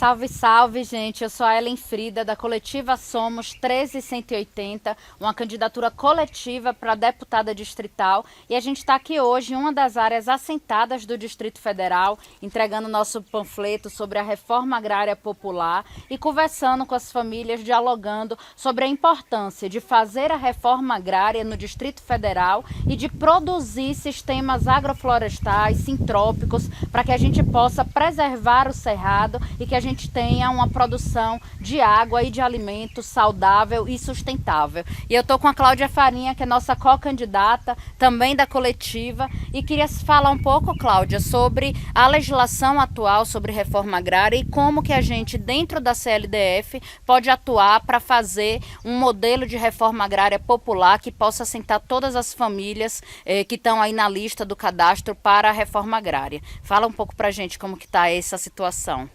Salve, salve, gente. Eu sou a Ellen Frida, da coletiva Somos 13180, uma candidatura coletiva para deputada distrital. E a gente está aqui hoje em uma das áreas assentadas do Distrito Federal, entregando nosso panfleto sobre a reforma agrária popular e conversando com as famílias, dialogando sobre a importância de fazer a reforma agrária no Distrito Federal e de produzir sistemas agroflorestais, sintrópicos, para que a gente possa preservar o cerrado e que a gente tenha uma produção de água e de alimento saudável e sustentável. E eu estou com a Cláudia Farinha, que é nossa co-candidata, também da coletiva, e queria falar um pouco, Cláudia, sobre a legislação atual sobre reforma agrária e como que a gente, dentro da CLDF, pode atuar para fazer um modelo de reforma agrária popular que possa assentar todas as famílias que estão aí na lista do cadastro para a reforma agrária. Fala um pouco para a gente como que está essa situação.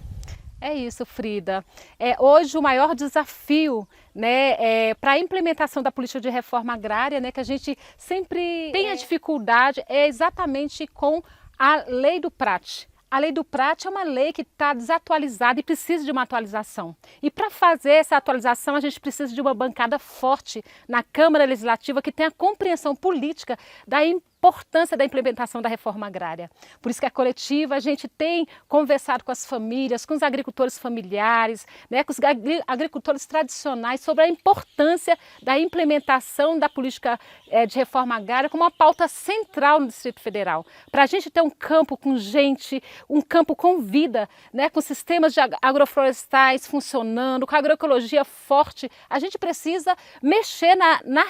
É isso, Frida. Hoje o maior desafio, né, para a implementação da política de reforma agrária, né, que a gente sempre tem a dificuldade, é exatamente com a lei do PRAT. A lei do PRAT é uma lei que está desatualizada e precisa de uma atualização. E para fazer essa atualização, a gente precisa de uma bancada forte na Câmara Legislativa que tenha a compreensão política da importância da implementação da reforma agrária. Por isso que a coletiva, a gente tem conversado com as famílias, com os agricultores familiares, né, com os agricultores tradicionais sobre a importância da implementação da política de reforma agrária como uma pauta central no Distrito Federal. Para a gente ter um campo com gente, um campo com vida, né, com sistemas de agroflorestais funcionando, com agroecologia forte, a gente precisa mexer na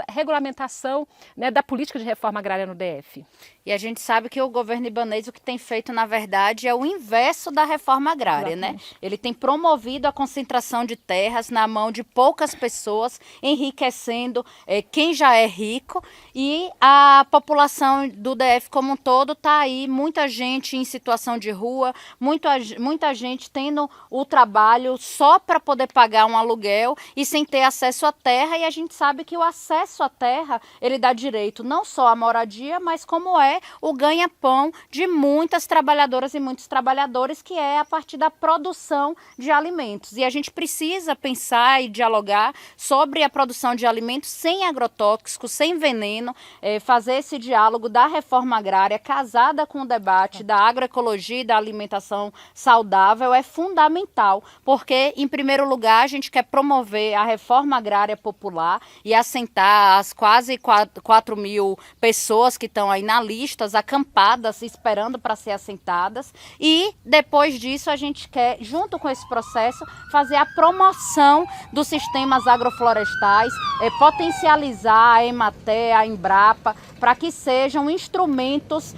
regulamentação, né, da política de reforma agrária no DF. E a gente sabe que o governo ibanês o que tem feito, na verdade, é o inverso da reforma agrária, né? Ele tem promovido a concentração de terras na mão de poucas pessoas, enriquecendo quem já é rico, e a população do DF como um todo está aí, muita gente em situação de rua, muita gente tendo o trabalho só para poder pagar um aluguel e sem ter acesso à terra, e a gente sabe que o acesso à terra, ele dá direito não só à moradia, mas como é o ganha-pão de muitas trabalhadoras e muitos trabalhadores, que é a partir da produção de alimentos. E a gente precisa pensar e dialogar sobre a produção de alimentos sem agrotóxicos, sem veneno, fazer esse diálogo da reforma agrária casada com o debate da agroecologia e da alimentação saudável é fundamental, porque, em primeiro lugar, a gente quer promover a reforma agrária popular e assentar as quase 4 mil pessoas que estão aí na listas, acampadas, esperando para ser assentadas, e depois disso a gente quer, junto com esse processo, fazer a promoção dos sistemas agroflorestais, potencializar a Emater, a Embrapa, para que sejam instrumentos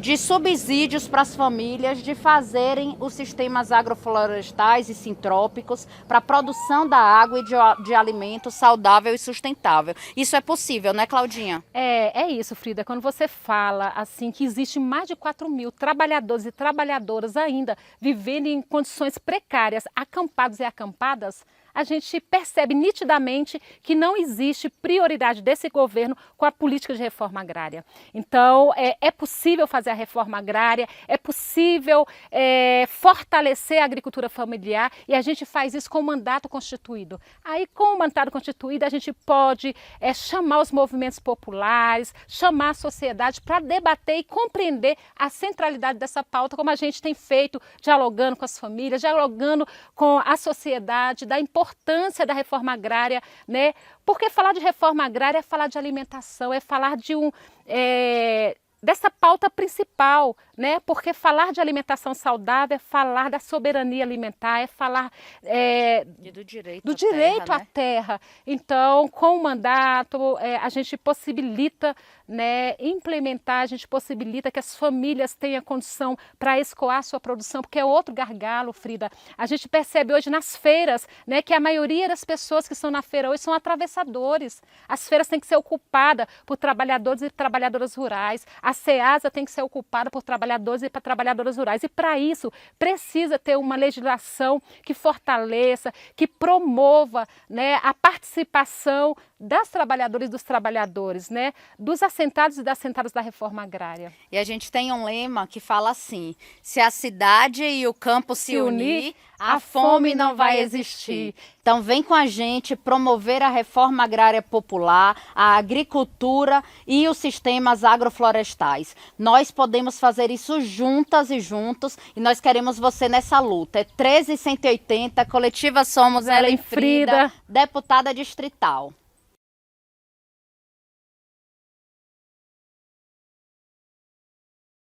de subsídios para as famílias de fazerem os sistemas agroflorestais e sintrópicos para a produção da água e de alimento saudável e sustentável. Isso é possível, né, Claudinha? É isso, Frida. Quando você fala assim que existe mais de 4 mil trabalhadores e trabalhadoras ainda vivendo em condições precárias, acampados e acampadas, a gente percebe nitidamente que não existe prioridade desse governo com a política de reforma agrária. Então, é possível fazer a reforma agrária, é possível fortalecer a agricultura familiar, e a gente faz isso com o mandato constituído. Aí, com o mandato constituído, a gente pode chamar os movimentos populares, chamar a sociedade para debater e compreender a centralidade dessa pauta, como a gente tem feito, dialogando com as famílias, dialogando com a sociedade, da importância da reforma agrária, né? Porque falar de reforma agrária é falar de alimentação, é falar de dessa pauta principal, né? Porque falar de alimentação saudável é falar da soberania alimentar, é falar do direito à terra. Então, com o mandato, a gente possibilita, né, implementar, a gente possibilita que as famílias tenham condição para escoar sua produção, porque é outro gargalo, Frida. A gente percebe hoje nas feiras, né, que a maioria das pessoas que estão na feira hoje são atravessadores. As feiras têm que ser ocupadas por trabalhadores e trabalhadoras rurais. A SEASA tem que ser ocupada por trabalhadores e trabalhadoras rurais. E para isso precisa ter uma legislação que fortaleça, que promova, né, a participação das trabalhadoras e dos trabalhadores, né? Dos assentados e das assentadas da reforma agrária. E a gente tem um lema que fala assim: se a cidade e o campo se unir, a fome não vai existir. Então vem com a gente promover a reforma agrária popular, a agricultura e os sistemas agroflorestais. Nós podemos fazer isso juntas e juntos e nós queremos você nessa luta. É 13180, coletiva Somos Ellen Frida, deputada distrital.